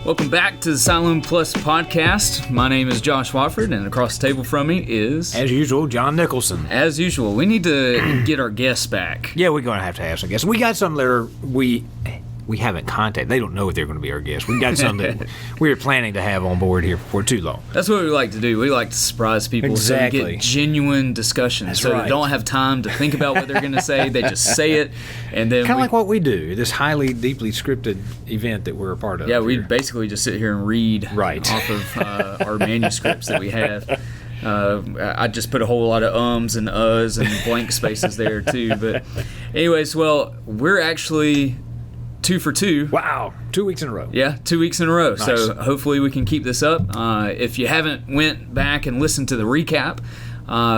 Welcome back to the Siloam Plus podcast. My name is Josh Watford, and across the table from me is... As usual, John Nicholson. As ususual. We need to get our guests back. Yeah, we're going to have some guests. We got some that are... We haven't contacted. They don't know if they're going to be our guests. We got some that we're planning to have on board here for too long. That's what we like to do. We like to surprise people. Exactly. So we get genuine discussions. That's so right. They don't have time to think about what they're going to say. They just say it, and then kind of like what we do. This highly, deeply scripted event that we're a part of. Yeah, we here. basically just sit here and read off of our manuscripts that we have. I just put a whole lot of ums and uhs and blank spaces there too. But anyways, well, we're actually 2 for 2. Wow, 2 weeks in a row. Yeah, 2 weeks in a row. Nice. So hopefully we can keep this up. If you haven't went back and listened to the recap,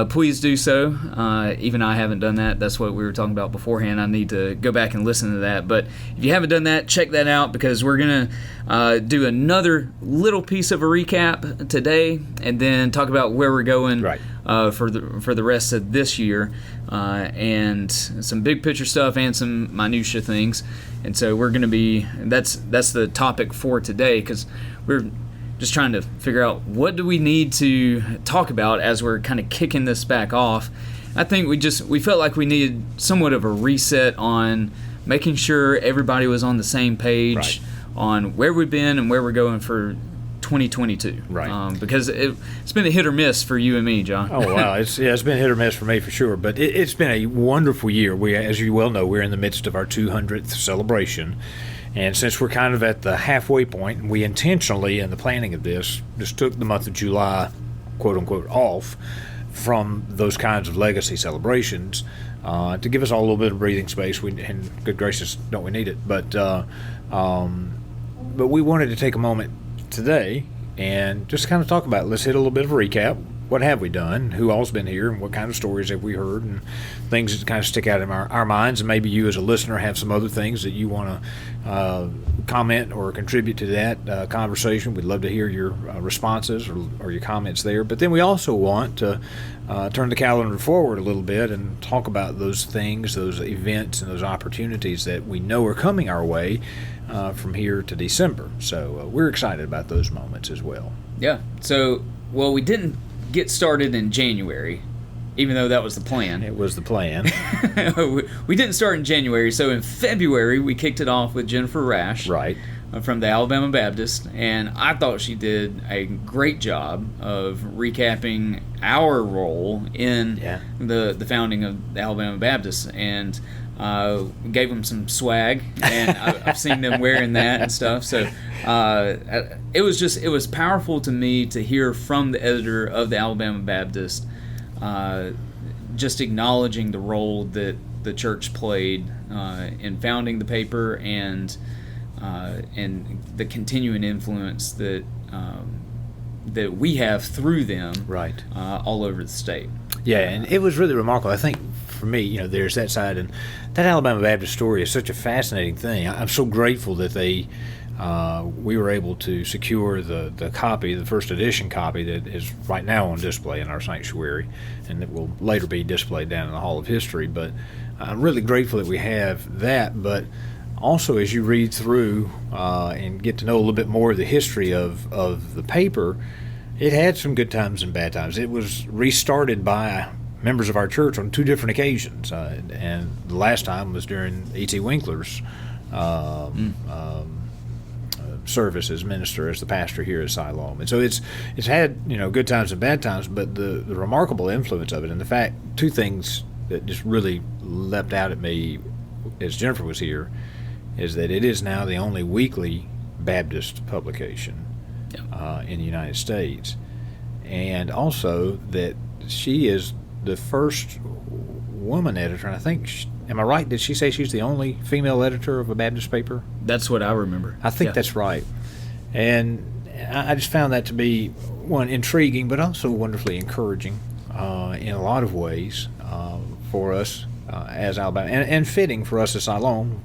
please do so. Even I haven't done that. That's what we were talking about beforehand. I need to go back and listen to that. But if you haven't done that, check that out, because we're going to do another little piece of a recap today, and then talk about where we're going for the rest of this year, and some big picture stuff and some minutia things. And so we're going to be, that's the topic for today, because we're just trying to figure out what do we need to talk about as we're kind of kicking this back off. I think we felt like we needed somewhat of a reset on making sure everybody was on the same page on where we've been and where we're going for 2022. Right. Because it's been a hit or miss for you and me, John. Oh, wow. It's been hit or miss for me for sure. But it's been a wonderful year. We, as you well know, we're in the midst of our 200th celebration. And since we're kind of at the halfway point, and we intentionally, in the planning of this, just took the month of July, quote-unquote, off from those kinds of legacy celebrations to give us all a little bit of breathing space. And good gracious, don't we need it? But we wanted to take a moment today and just kind of talk about it. Let's hit a little bit of a recap. What have we done? Who all's been here? And what kind of stories have we heard? And things that kind of stick out in our minds. And maybe you as a listener have some other things that you want to comment or contribute to that conversation. We'd love to hear your responses or your comments there. But then we also want to turn the calendar forward a little bit and talk about those things, those events, and those opportunities that we know are coming our way from here to December. So we're excited about those moments as well. Yeah. So, well, we didn't get started in January, even though that was the plan. It was the plan. We didn't start in January, so in February we kicked it off with Jennifer Rash from the Alabama Baptist, and I thought she did a great job of recapping our role in the founding of the Alabama Baptist, and gave them some swag, and I've seen them wearing that and stuff. So it was powerful to me to hear from the editor of the Alabama Baptist, just acknowledging the role that the church played in founding the paper, and the continuing influence that we have through them all over the state. Yeah, and it was really remarkable. I think for me, there's that side, and that Alabama Baptist story is such a fascinating thing. I'm so grateful that we were able to secure the copy, the first edition copy that is right now on display in our sanctuary, and that will later be displayed down in the Hall of History. But I'm really grateful that we have that. But also, as you read through and get to know a little bit more of the history of the paper, it had some good times and bad times. It was restarted by members of our church on 2 different occasions, and the last time was during E.T. Winkler's service as minister, as the pastor here at Siloam. And so it's had good times and bad times, but the remarkable influence of it, and the fact, 2 things that just really leapt out at me as Jennifer was here, is that it is now the only weekly Baptist publication in the United States, and also that she is the first woman editor. And I think, am I right? Did she say she's the only female editor of a Baptist paper? That's what I remember. I think that's right. And I just found that to be, one, intriguing, but also wonderfully encouraging in a lot of ways for us as Alabama, and fitting for us as Siloam,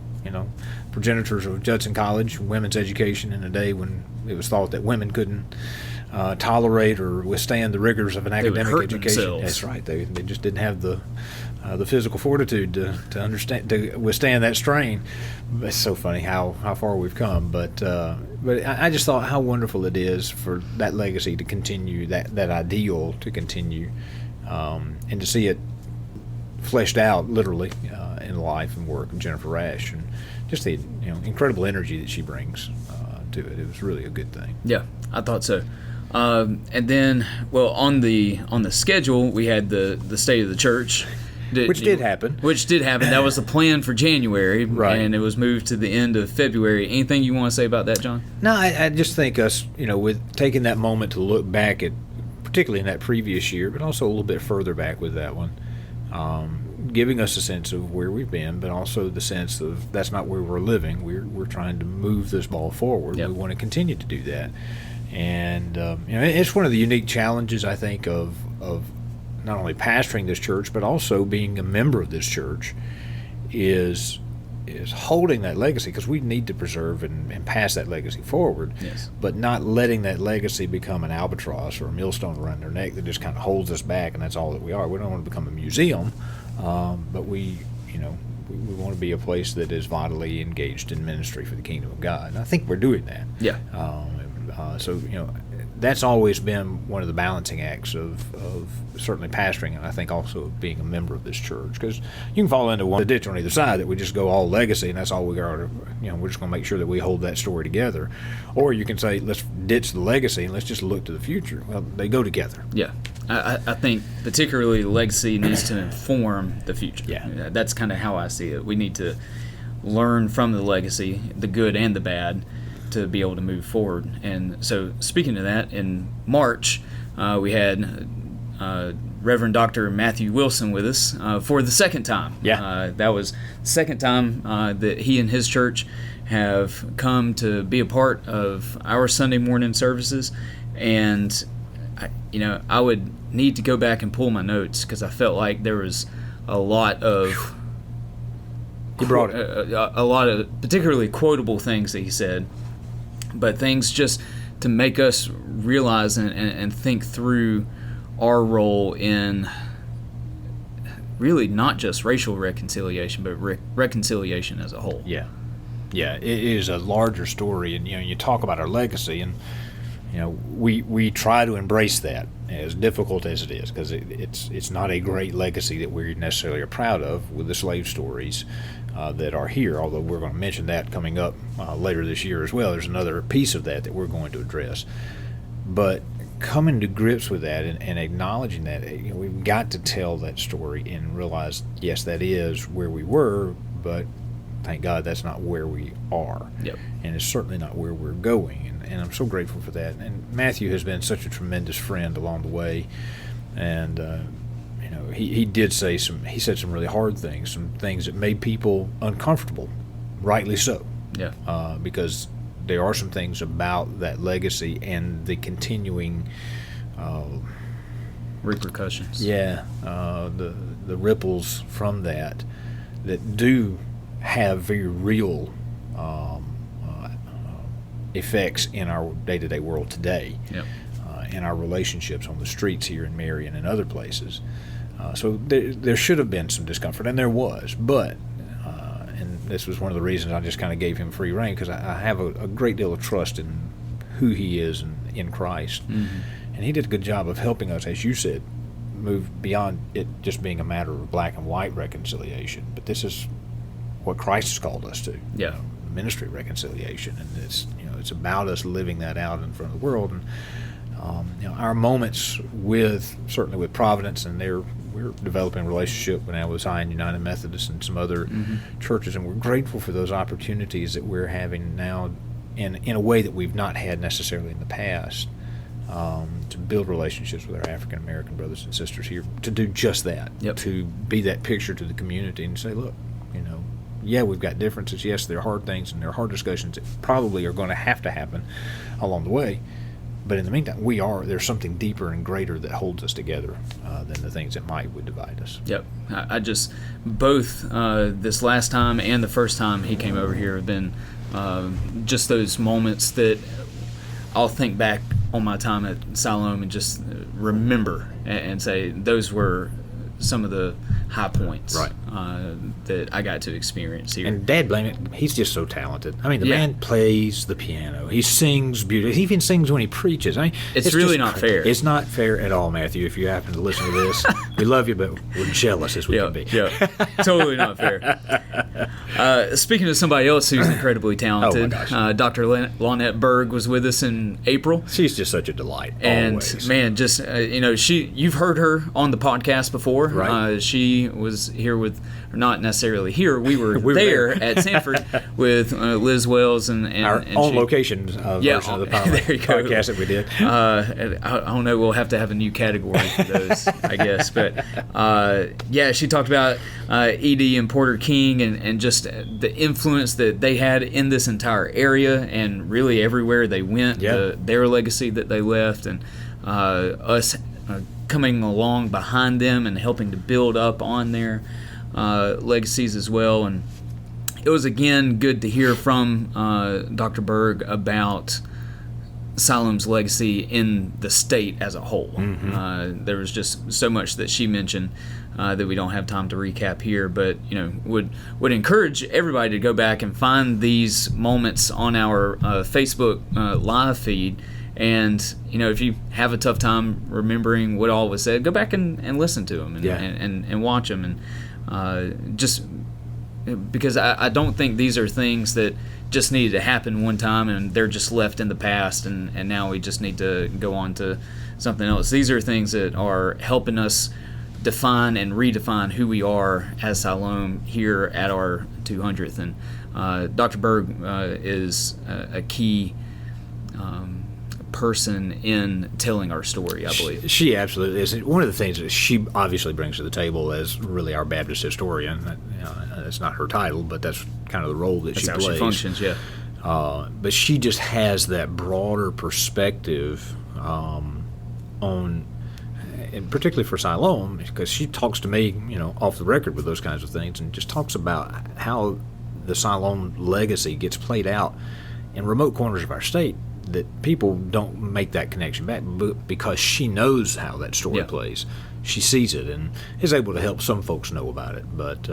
progenitors of Judson College, women's education in a day when it was thought that women couldn't tolerate or withstand the rigors of an academic education. Themselves. That's right. They just didn't have the the physical fortitude to understand, to withstand that strain. It's so funny how far we've come. But I just thought how wonderful it is for that legacy to continue, that ideal to continue, and to see it fleshed out literally in the life and work of Jennifer Rash, and just the incredible energy that she brings to it. It was really a good thing. Yeah, I thought so. And then, well, on the schedule, we had the State of the Church. Which did happen. That was the plan for January, right. And it was moved to the end of February. Anything you want to say about that, John? No, I just think us, with taking that moment to look back at, particularly in that previous year, but also a little bit further back with that one, giving us a sense of where we've been, but also the sense of that's not where we're living. We're trying to move this ball forward. Yep. We want to continue to do that. And it's one of the unique challenges, I think, of not only pastoring this church, but also being a member of this church, is holding that legacy, because we need to preserve and pass that legacy forward. Yes. But not letting that legacy become an albatross or a millstone around their neck that just kind of holds us back, and that's all that we are. We don't want to become a museum, but we want to be a place that is vitally engaged in ministry for the kingdom of God. And I think we're doing that. Yeah. So that's always been one of the balancing acts of certainly pastoring, and I think also of being a member of this church, because you can fall into one ditch on either side that we just go all legacy and that's all we are. We're just going to make sure that we hold that story together, or you can say let's ditch the legacy and let's just look to the future. Well, they go together. Yeah, I think particularly legacy needs to inform the future. Yeah, that's kind of how I see it. We need to learn from the legacy, the good and the bad, to be able to move forward. And so, speaking of that, in March, we had Reverend Dr. Matthew Wilson with us for the second time. Yeah. That was the second time that he and his church have come to be a part of our Sunday morning services. And, I would need to go back and pull my notes, because I felt like there was a lot of... You brought it. A lot of particularly quotable things that he said, but things just to make us realize and think through our role in really not just racial reconciliation, but reconciliation as a whole. Yeah, it is a larger story, and you talk about our legacy, and we try to embrace that, as difficult as it is, because it's not a great legacy that we necessarily are proud of with the slave stories that are here, although we're going to mention that coming up later this year as well. There's another piece of that we're going to address. But coming to grips with that and acknowledging that, we've got to tell that story and realize, yes, that is where we were, but thank God that's not where we are. Yep. And it's certainly not where we're going. And I'm so grateful for that. And Matthew has been such a tremendous friend along the way. And he said some really hard things, some things that made people uncomfortable, rightly so. Yeah. Because there are some things about that legacy and the continuing repercussions. Yeah, the ripples from that do have very real effects in our day-to-day world today. Yep. In our relationships on the streets here in Marion and other places. So there should have been some discomfort, and there was, but and this was one of the reasons I just kind of gave him free rein, because I have a great deal of trust in who he is in Christ. Mm-hmm. And he did a good job of helping us, as you said, move beyond it just being a matter of black and white reconciliation, but this is what Christ has called us to. Yeah. Ministry reconciliation, and it's about us living that out in front of the world. And our moments certainly with Providence, and we're developing a relationship now with Zion United Methodist and some other churches, and we're grateful for those opportunities that we're having now in a way that we've not had necessarily in the past, to build relationships with our African American brothers and sisters here, to do just that. Yep. To be that picture to the community and say, look, yeah, we've got differences. Yes, there are hard things and there are hard discussions that probably are going to happen along the way. But in the meantime, there's something deeper and greater that holds us together than the things that would divide us. Yep. I just, both this last time and the first time he came over here have been just those moments that I'll think back on my time at Siloam and just remember and say those were some of the high points Right. that I got to experience here. And Dad blame it, he's just so talented. I mean, the Yeah. man plays the piano. He sings beautifully. He even sings when he preaches. I mean, It's really just not fair. It's not fair at all, Matthew, if you happen to listen to this. We love you, but we're jealous as we can be. Yeah, totally not fair. Speaking of somebody else who's incredibly talented, Oh, my gosh. Dr. Lonette Berg was with us in April. She's just such a delight, And always. man, just you've heard her on the podcast before. Right. She was here with, or not necessarily here. We were, We were there there. at Sanford with Liz Wells and Our and own she- location version of the there you go. podcast that we did. I don't know. We'll have to have a new category for those, I guess. But she talked about Edie and Porter King and just the influence that they had in this entire area and really everywhere they went. Yeah. Their legacy that they left, and us coming along behind them and helping to build up on their legacies as well. And it was again good to hear from Dr. Berg about Siloam's legacy in the state as a whole. Mm-hmm. There was just so much that she mentioned that we don't have time to recap here, but would encourage everybody to go back and find these moments on our Facebook live feed. And if you have a tough time remembering what all was said, go back and listen to them and watch them, and just because I don't think these are things that just needed to happen one time and they're just left in the past and now we just need to go on to something else. These are things that are helping us define and redefine who we are as Siloam here at our 200th. And Dr. Berg is a key person in telling our story, I believe. She absolutely is. One of the things that she obviously brings to the table as really our Baptist historian, that's not her title, but that's kind of the role that That's she how plays. she functions, yeah. But she just has that broader perspective on, and particularly for Siloam, because she talks to me, off the record with those kinds of things, and just talks about how the Siloam legacy gets played out in remote corners of our state that people don't make that connection back, but because she knows how that story plays. She sees it and is able to help some folks know about it. But,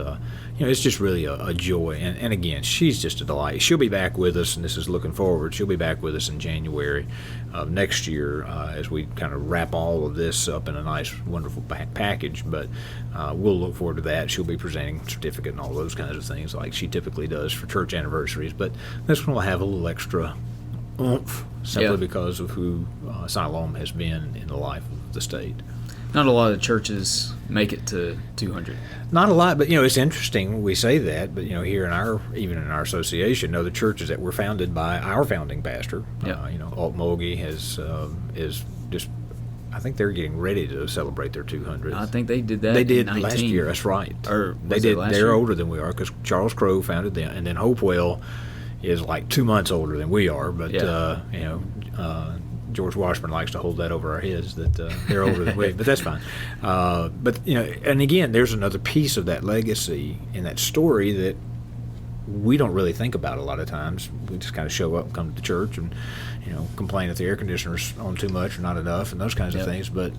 it's just really a joy. And again, she's just a delight. She'll be back with us, and this is looking forward. She'll be back with us in January of next year as we kind of wrap all of this up in a nice, wonderful package. But we'll look forward to that. She'll be presenting certificate and all those kinds of things like she typically does for church anniversaries. But this one will have a little extra oomph simply because of who Siloam has been in the life of the state. Not a lot of churches make it to 200. Not a lot, but it's interesting we say that. But here even in our association, the churches that were founded by our founding pastor, Alt Mogi is just. I think they're getting ready to celebrate their 200th. I think they did that. They did 19. last year. That's right. Or they was it did. last They're year? older than we are because Charles Crow founded them, and then Hopewell is like 2 months older than we are. But George Washburn likes to hold that over our heads that they're older than we, but that's fine. But and again, there's another piece of that legacy in that story that we don't really think about a lot of times. We just kind of show up, come to the church, and complain if the air conditioner's on too much or not enough, and those kinds of things. But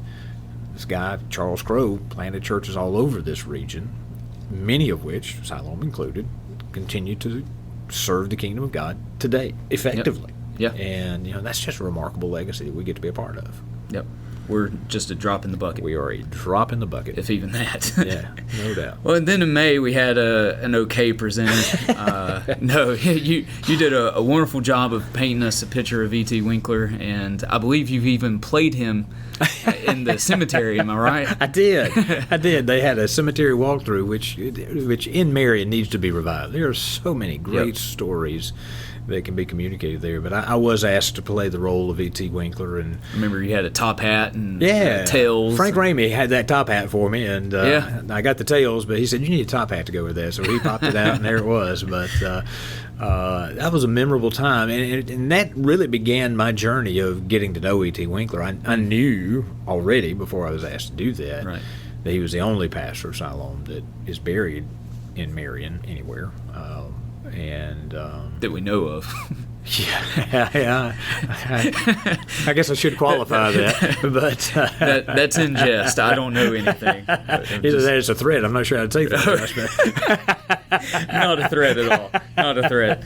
this guy Charles Crow planted churches all over this region, many of which, Siloam included, continue to serve the kingdom of God today effectively. Yeah. And that's just a remarkable legacy that we get to be a part of. Yep. We're just a drop in the bucket. We are a drop in the bucket. If even that. Yeah, no doubt. Well, and then in May we had an okay presented. No, you did a wonderful job of painting us a picture of E.T. Winkler, and I believe you've even played him in the cemetery. Am I right? I did. They had a cemetery walkthrough, which in Marion needs to be revived. There are so many great stories that can be communicated there. But I was asked to play the role of E.T. Winkler, and I remember you had a top hat and tails. Frank Ramey had that top hat for me, and I got the tails, but he said, you need a top hat to go with that. So he popped it out, and there it was. But that was a memorable time, and that really began my journey of getting to know E.T. Winkler. I knew already before I was asked to do that that he was the only pastor of Siloam that is buried in Marion anywhere. and that we know of. yeah. I guess I should qualify that, but that's in jest. I don't know anything. Either that is a threat. I'm not sure how to take that. Not a threat at all. Not a threat.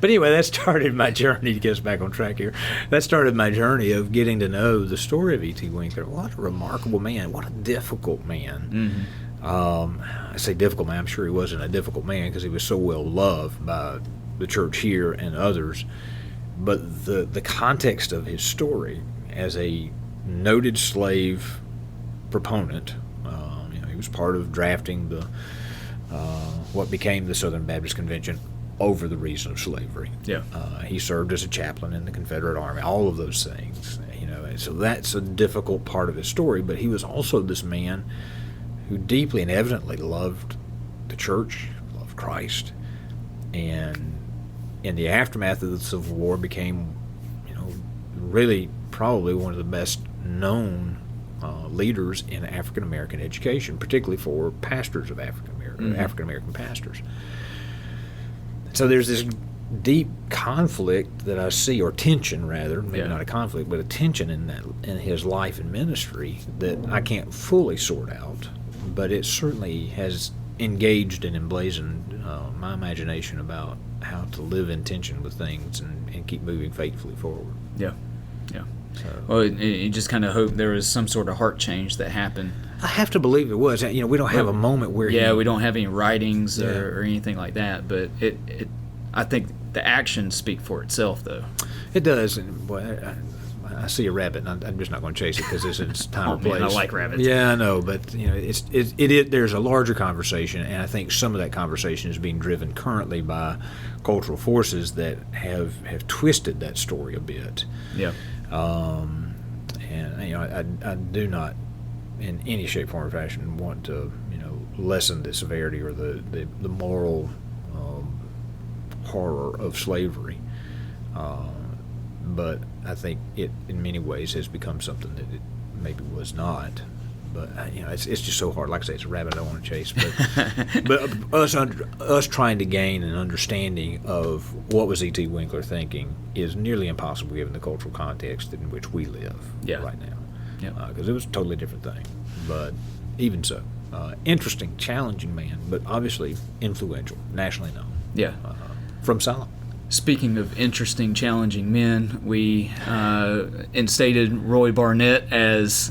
But anyway, that started my journey, to get us back on track here. That started my journey of getting to know the story of E.T. Winkler. What a remarkable man. What a difficult man. I say difficult man. I'm sure he wasn't a difficult man because he was so well loved by the church here and others. But the context of his story as a noted slave proponent, he was part of drafting the what became the Southern Baptist Convention over the reason of slavery. Yeah. He served as a chaplain in the Confederate Army, all of those things. So that's a difficult part of his story, but he was also this man who deeply and evidently loved the church, loved Christ, and in the aftermath of the Civil War became, really probably one of the best known leaders in African American education, particularly for pastors of African American pastors. So there's this deep conflict that I see, or tension rather, maybe not a conflict, but a tension in his life and ministry that I can't fully sort out, but it certainly has engaged and emblazoned my imagination about how to live in tension with things and keep moving faithfully forward. Yeah. So. Well, you just kind of hope there was some sort of heart change that happened. I have to believe it was. We don't have a moment where we don't have any writings or anything like that, but I think the actions speak for itself, though. It does. And boy, I see a rabbit, and I'm just not going to chase it because it's time and place. Man, I like rabbits. Yeah, I know, but there's a larger conversation, and I think some of that conversation is being driven currently by cultural forces that have twisted that story a bit. Yeah. I do not, in any shape, form, or fashion, want to lessen the severity or the moral horror of slavery. But I think it, in many ways, has become something that it maybe was not. But it's just so hard. Like I say, it's a rabbit I don't want to chase. But us trying to gain an understanding of what was E.T. Winkler thinking is nearly impossible given the cultural context in which we live right now. Because it was a totally different thing. But even so, interesting, challenging man, but obviously influential, nationally known. Yeah. From Siloam. Speaking of interesting, challenging men, we instated Roy Barnett as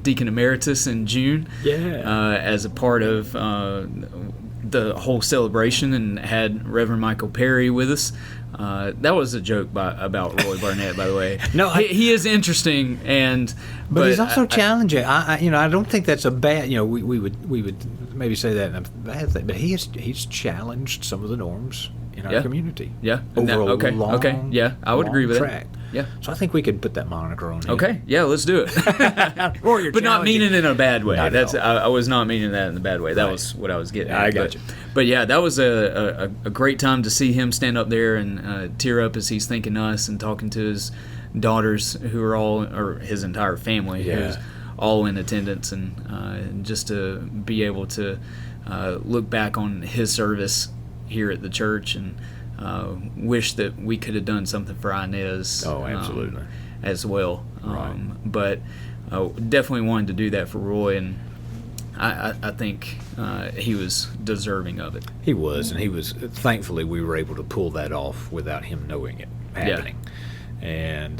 Deacon Emeritus in June as a part of the whole celebration, and had Reverend Michael Perry with us. That was a joke about Roy Barnett, by the way. No, he is interesting, but he's also challenging. I don't think that's a bad. We would maybe say that in a bad thing, but he's challenged some of the norms in our community. Yeah. Over a long, Yeah, I would agree with track. that. Yeah. So I think we could put that moniker on him. Okay. Yeah, let's do it. But not meaning it in a bad way. I was not meaning that in a bad way. That was what I was getting at. I got you. But yeah, that was a great time to see him stand up there and tear up as he's thanking us and talking to his daughters, who are or his entire family, who's all in attendance, and just to be able to look back on his service here at the church, and wish that we could have done something for Inez. Oh, absolutely. As well. Right. But definitely wanted to do that for Roy, and I think he was deserving of it. He was, and he was. Thankfully, we were able to pull that off without him knowing it happening. Yeah. And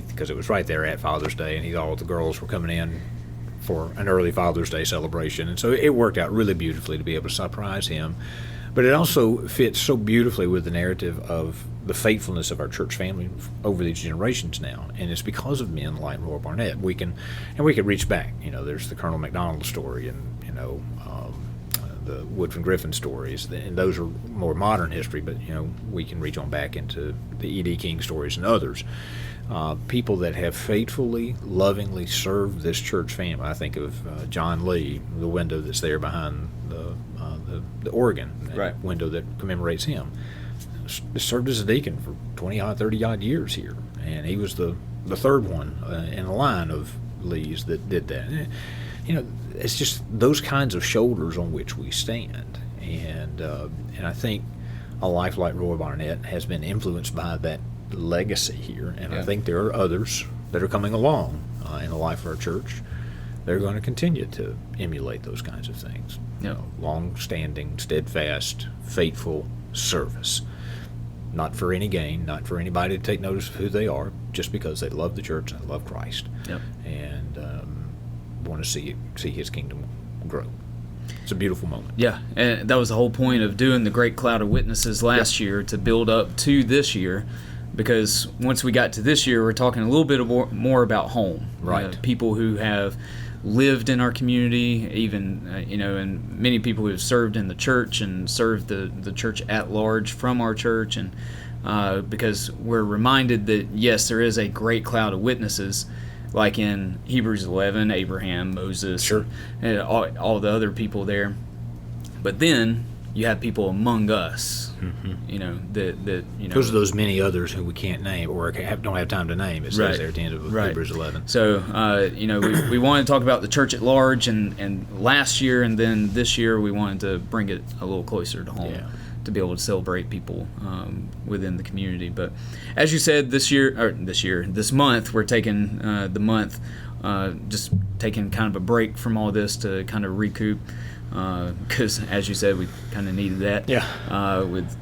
because it was right there at Father's Day, and all the girls were coming in for an early Father's Day celebration, and so it worked out really beautifully to be able to surprise him. But it also fits so beautifully with the narrative of the faithfulness of our church family over these generations now, and it's because of men like Roy Barnett we can reach back. There's the Colonel McDonald story, and the Woodford Griffin stories, and those are more modern history. But we can reach on back into the E.D. King stories and others. People that have faithfully, lovingly served this church family. I think of John Lee, the window that's there behind the organ, window that commemorates him. Served as a deacon for 20-odd, 30-odd years here, and he was the third one in a line of Lees that did that. It's just those kinds of shoulders on which we stand, and I think a life like Roy Barnett has been influenced by that legacy here, and I think there are others that are coming along in the life of our church. They're going to continue to emulate those kinds of things. Long-standing, steadfast, faithful service. Not for any gain, not for anybody to take notice of who they are, just because they love the church and they love Christ, and want to see His kingdom grow. It's a beautiful moment. Yeah, and that was the whole point of doing the Great Cloud of Witnesses last year, to build up to this year, because once we got to this year, we're talking a little bit more about home. Right. People who have lived in our community, even, and many people who have served in the church and served the church at large from our church, and because we're reminded that, yes, there is a great cloud of witnesses, like in Hebrews 11, Abraham, Moses, and all the other people there. But then you have people among us, that those are those many others who we can't name or don't have time to name. It says there at the end of Hebrews 11. So, we want to talk about the church at large, and last year and then this year we wanted to bring it a little closer to home. To be able to celebrate people within the community. But as you said, this month, we're taking the month, just taking kind of a break from all this to kind of recoup, because as you said, we kind of needed that with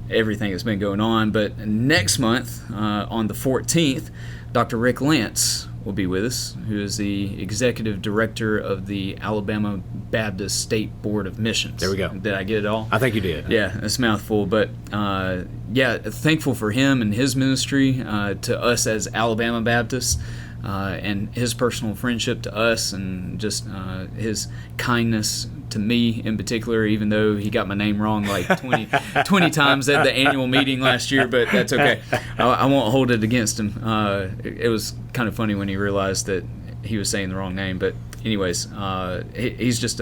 everything that's been going on. But next month, on the 14th, Dr. Rick Lance will be with us, who is the executive director of the Alabama Baptist State Board of Missions. There we go. Did I get it all? I think you did. Yeah, it's a mouthful, but thankful for him and his ministry to us as Alabama Baptists, and his personal friendship to us, and just his kindness to me in particular, even though he got my name wrong like 20 times at the annual meeting last year, but that's okay. I won't hold it against him. It was kind of funny when he realized that he was saying the wrong name, but anyways, he's just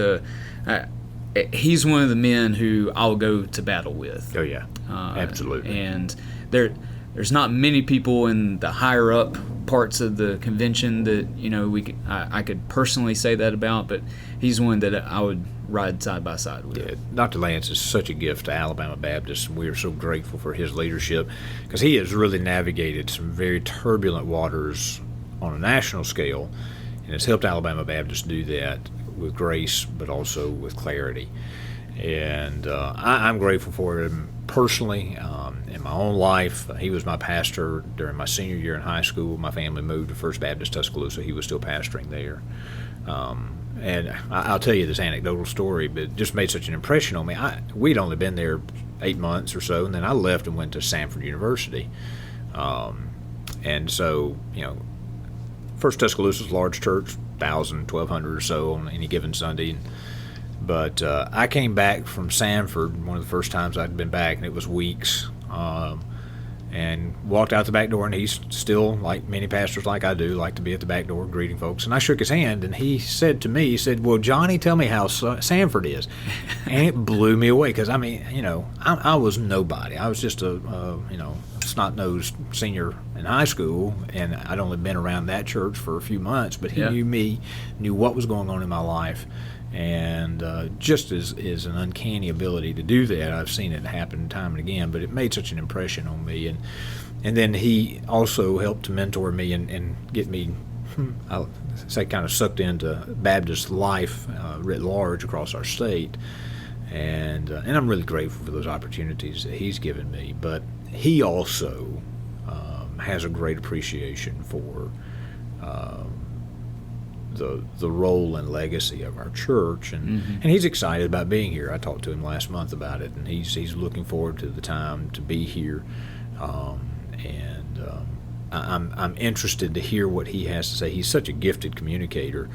he's one of the men who I'll go to battle with. Oh yeah, absolutely. And there's not many people in the higher up parts of the convention that I could personally say that about, but he's one that I would ride side by side with. Yeah, Dr. Lance is such a gift to Alabama Baptist, and we are so grateful for his leadership, because he has really navigated some very turbulent waters on a national scale, and has helped Alabama Baptist do that with grace, but also with clarity. And I'm grateful for him personally. In my own life, he was my pastor during my senior year in high school. My family moved to First Baptist Tuscaloosa. He was still pastoring there. And I'll tell you this anecdotal story, but it just made such an impression on me. We'd only been there 8 months or so, and then I left and went to Samford University. And so, First Tuscaloosa's a large church, 1,000, 1,200 or so on any given Sunday. But I came back from Samford, one of the first times I'd been back, and it was weeks, and walked out the back door, and he's still, like many pastors like I do, like to be at the back door greeting folks. And I shook his hand, and he said to me, well, Johnny, tell me how Samford is. And it blew me away, because, I was nobody. I was just a snot-nosed senior in high school, and I'd only been around that church for a few months, but he knew me, knew what was going on in my life. And just is an uncanny ability to do that. I've seen it happen time and again, but it made such an impression on me. And then he also helped to mentor me and get me, I'll say, kind of sucked into Baptist life writ large across our state. And I'm really grateful for those opportunities that he's given me. But he also has a great appreciation for the role and legacy of our church, and he's excited about being here. I talked to him last month about it, and he's looking forward to the time to be here, I'm interested to hear what he has to say. He's such a gifted communicator,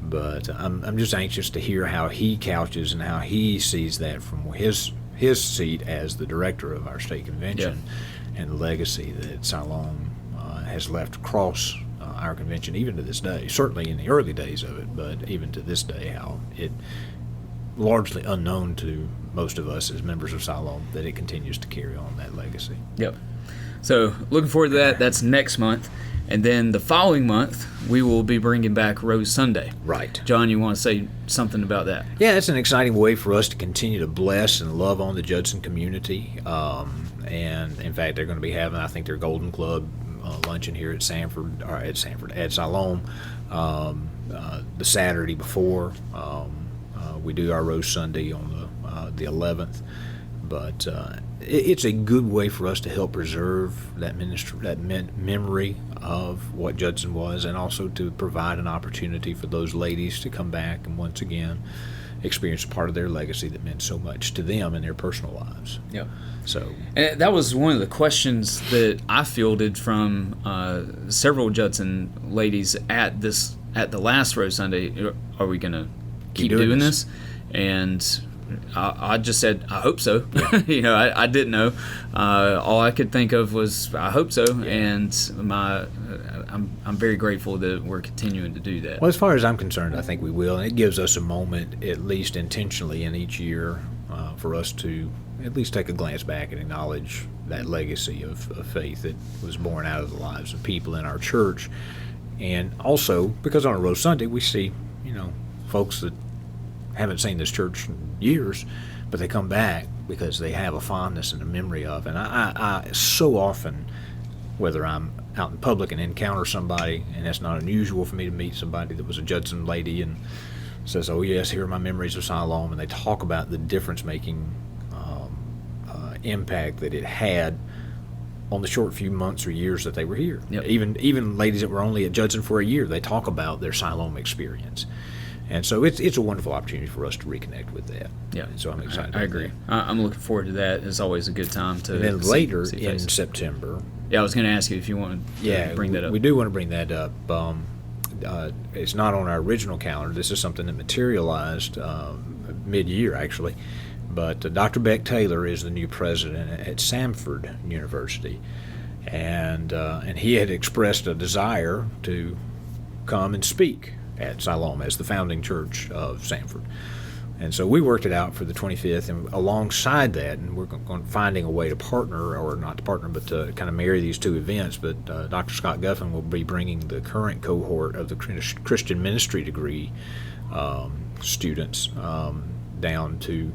but I'm just anxious to hear how he couches and how he sees that from his seat as the director of our state convention, and the legacy that Siloam has left across our convention, even to this day, certainly in the early days of it, but even to this day, how it, largely unknown to most of us as members of Siloam, that it continues to carry on that legacy. Yep. So looking forward to that. That's next month. And then the following month, we will be bringing back Rose Sunday. Right. John, you want to say something about that? Yeah, it's an exciting way for us to continue to bless and love on the Judson community. And in fact, they're going to be having, I think, their Golden Club luncheon here at Siloam the Saturday before. We do our Rose Sunday on the 11th. But it's a good way for us to help preserve that memory of what Judson was, and also to provide an opportunity for those ladies to come back and once again experience part of their legacy that meant so much to them in their personal lives. Yep. So, and that was one of the questions that I fielded from several Judson ladies at the last Rose Sunday. Are we going to keep doing this? And I just said, I hope so. Yeah. I didn't know. All I could think of was, I hope so. Yeah. And I'm very grateful that we're continuing to do that. Well, as far as I'm concerned, I think we will. And it gives us a moment, at least intentionally in each year, for us to at least take a glance back and acknowledge that legacy of faith that was born out of the lives of people in our church. And also, because on a Rose Sunday, we see, folks that haven't seen this church in years, but they come back because they have a fondness and a memory of. And I so often, whether I'm out in public and encounter somebody, and that's not unusual for me to meet somebody that was a Judson lady and says, oh yes, here are my memories of Siloam, and they talk about the difference-making impact that it had on the short few months or years that they were here. Yep. Even ladies that were only at Judson for a year, they talk about their Siloam experience. And so it's a wonderful opportunity for us to reconnect with that. Yeah. And so I'm excited. I agree. I'm looking forward to that. It's always a good time to. And then later in September. Yeah, I was going to ask you if you want to bring that up. We do want to bring that up. It's not on our original calendar. This is something that materialized mid-year, actually. But Dr. Beck Taylor is the new president at Samford University, and he had expressed a desire to come and speak at Siloam as the founding church of Samford. And so we worked it out for the 25th, and alongside that, and we're finding a way to partner, or not to partner, but to kind of marry these two events. But Dr. Scott Guffin will be bringing the current cohort of the Christian ministry degree students down to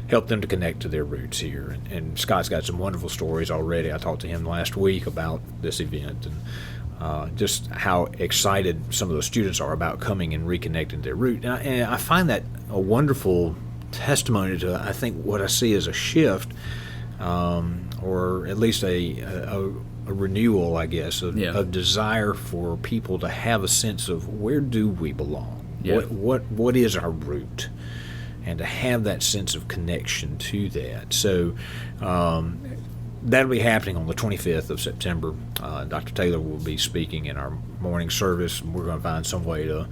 help them to connect to their roots here. And Scott's got some wonderful stories already. I talked to him last week about this event, and just how excited some of those students are about coming and reconnecting their root. And I find that a wonderful testimony to, I think, what I see as a shift, or at least a renewal, I guess, of desire for people to have a sense of where do we belong? Yeah. What is our root? And to have that sense of connection to that. So that'll be happening on the 25th of September. Dr. Taylor will be speaking in our morning service. We're going to find some way to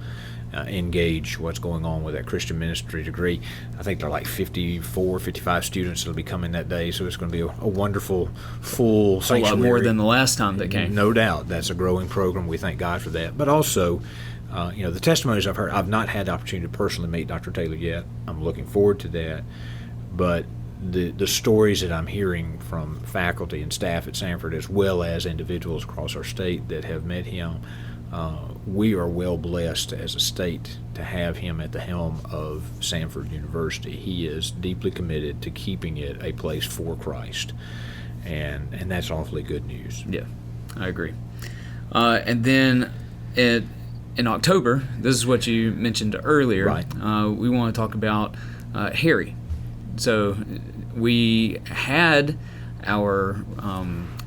engage what's going on with that Christian ministry degree. I think there are like 54, 55 students that will be coming that day, so it's going to be a wonderful, full sanctuary. A lot more than the last time that came. No doubt. That's a growing program. We thank God for that. But also, the testimonies I've heard, I've not had the opportunity to personally meet Dr. Taylor yet. I'm looking forward to that. But the stories that I'm hearing from faculty and staff at Samford, as well as individuals across our state that have met him, we are well blessed as a state to have him at the helm of Samford University. He is deeply committed to keeping it a place for Christ, and that's awfully good news. Yeah, I agree. And then in October, this is what you mentioned earlier. Right. We want to talk about Harry. So we had our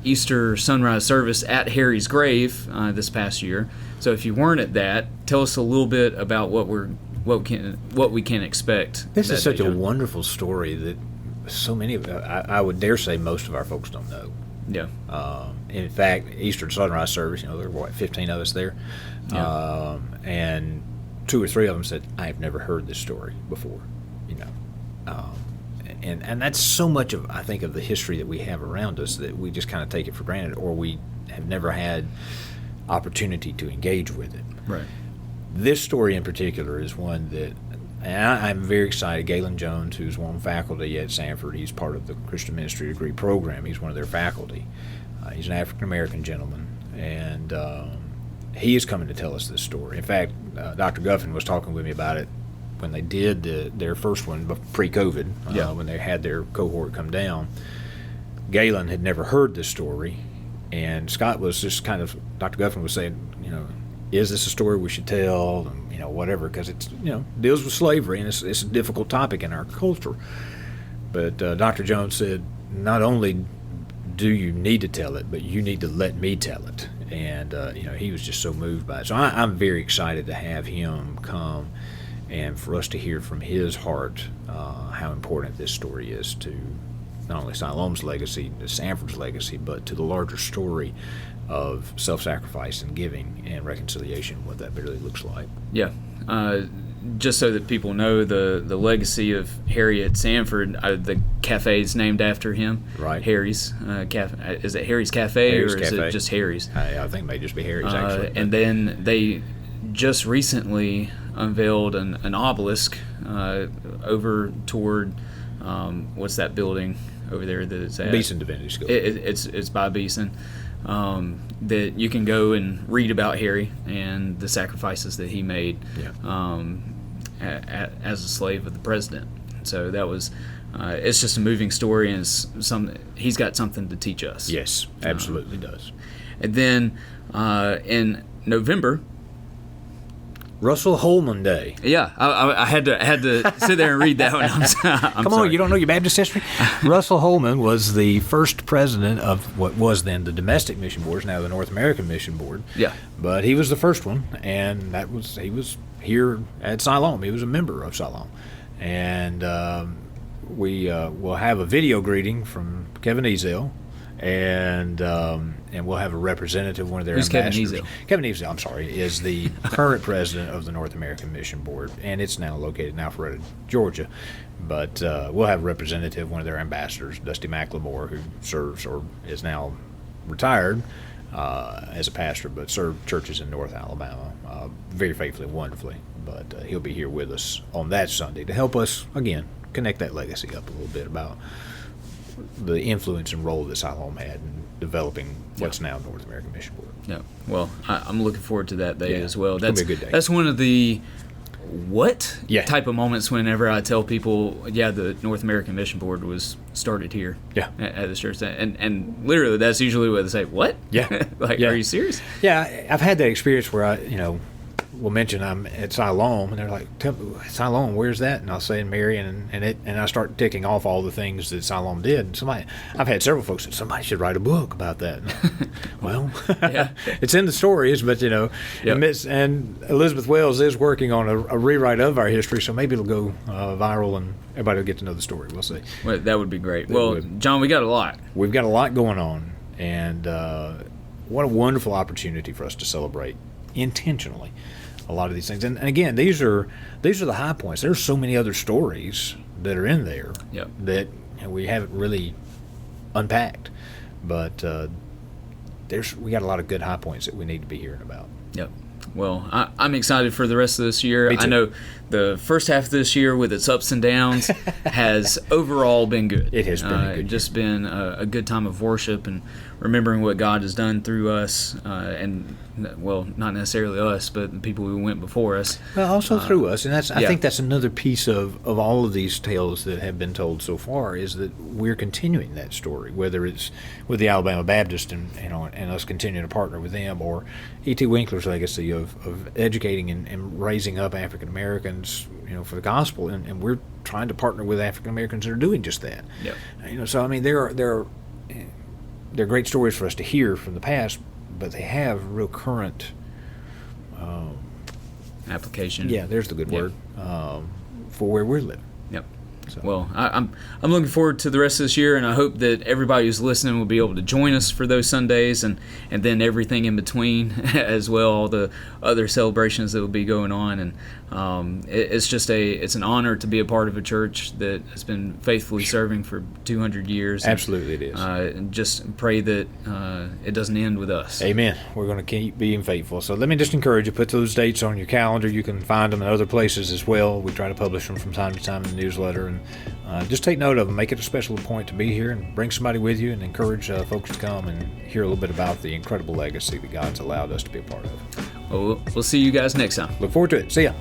Easter sunrise service at Harry's grave this past year. So if you weren't at that, tell us a little bit about what we can expect. This is such a wonderful story that so many of I would dare say most of our folks don't know. Yeah. In fact, Easter sunrise service, there were 15 of us there. Yeah. And 2 or 3 of them said, I have never heard this story before, and that's so much of, I think, of the history that we have around us that we just kind of take it for granted, or we have never had opportunity to engage with it. Right. This story in particular is one that, and I'm very excited. Galen Jones, who's one faculty at Samford, he's part of the Christian ministry degree program. He's one of their faculty. He's an African-American gentleman, and he is coming to tell us this story. In fact, Dr. Guffin was talking with me about it when they did their first one pre-COVID, when they had their cohort come down. Galen had never heard this story, and Scott was just Dr. Guffin was saying, is this a story we should tell, and, whatever, because it's, deals with slavery, and it's a difficult topic in our culture. But Dr. Jones said, not only do you need to tell it, but you need to let me tell it. And, he was just so moved by it. So I'm very excited to have him come and for us to hear from his heart how important this story is to not only Siloam's legacy, to Sanford's legacy, but to the larger story of self-sacrifice and giving and reconciliation, what that really looks like. Yeah. Just so that people know the legacy of Harriet Sanford, the cafe is named after him. Right. Harry's Cafe. Is it Harry's Cafe Harry's or Cafe. Is it just Harry's? I think it may just be Harry's, actually. And then they just recently unveiled an obelisk over toward, what's that building over there that it's at? Beeson Divinity School. It's by Beeson. That you can go and read about Harry and the sacrifices that he made as a slave of the president. So that was, it's just a moving story, and he's got something to teach us. Yes, absolutely does. And then in November, Russell Holman Day. Yeah, I had to sit there and read that one. I'm Come sorry. on, you don't know your Baptist history? Russell Holman was the first president of what was then the domestic mission boards, now the North American Mission Board. Yeah. But he was the first one, and he was here at Siloam. He was a member of Siloam. And we will have a video greeting from Kevin Ezel, and we'll have a representative, one of their ambassadors. Kevin Ezel? Kevin Ezel, I'm sorry, is the current president of the North American Mission Board, and it's now located in Alpharetta, Georgia. But we'll have a representative, one of their ambassadors, Dusty McLemore, who serves or is now retired as a pastor, but served churches in North Alabama very faithfully, wonderfully. But he'll be here with us on that Sunday to help us, again, connect that legacy up a little bit about the influence and role that Siloam had in developing what's now North American Mission Board. Yeah. Well, I'm looking forward to that day as well. It's gonna be a good day. That's one of the type of moments whenever I tell people, the North American Mission Board was started here at this church. And literally that's usually what they say, what? Yeah. Are you serious? Yeah, I've had that experience where I will mention I'm at Siloam, and they're like, Siloam, where's that? And I'll say in Marion, and I start ticking off all the things that Siloam did. And I've had several folks say, somebody should write a book about that. Well, it's in the stories, but and Elizabeth Wells is working on a rewrite of our history, so maybe it'll go viral and everybody will get to know the story. We'll see. Well, that would be great. John, we got a lot. We've got a lot going on, and what a wonderful opportunity for us to celebrate intentionally a lot of these things. And again, these are the high points. There's so many other stories that are in there that we haven't really unpacked. But we got a lot of good high points that we need to be hearing about. Yep. Well, I'm excited for the rest of this year. Me too. I know the first half of this year, with its ups and downs, has overall been good. It has been a good just been a good time of worship and remembering what God has done through us, and not necessarily us, but the people who went before us. Well, also through us, and I think that's another piece of all of these tales that have been told so far, is that we're continuing that story, whether it's with the Alabama Baptist and us continuing to partner with them, or E.T. Winkler's legacy of educating and raising up African Americans, for the gospel, and we're trying to partner with African Americans that are doing just that. Yep. So I mean, they're great stories for us to hear from the past, but they have real current application. Yeah, there's the good word for where we're living. Yep. So. Well, I'm looking forward to the rest of this year, and I hope that everybody who's listening will be able to join us for those Sundays and then everything in between as well, all the other celebrations that will be going on. And it's an honor to be a part of a church that has been faithfully serving for 200 years. Absolutely it is. And just pray that it doesn't end with us. Amen. We're going to keep being faithful. So let me just encourage you, put those dates on your calendar. You can find them in other places as well. We try to publish them from time to time in the newsletter. And just take note of them. Make it a special point to be here, and bring somebody with you, and encourage folks to come and hear a little bit about the incredible legacy that God's allowed us to be a part of. We'll see you guys next time. Look forward to it. See ya.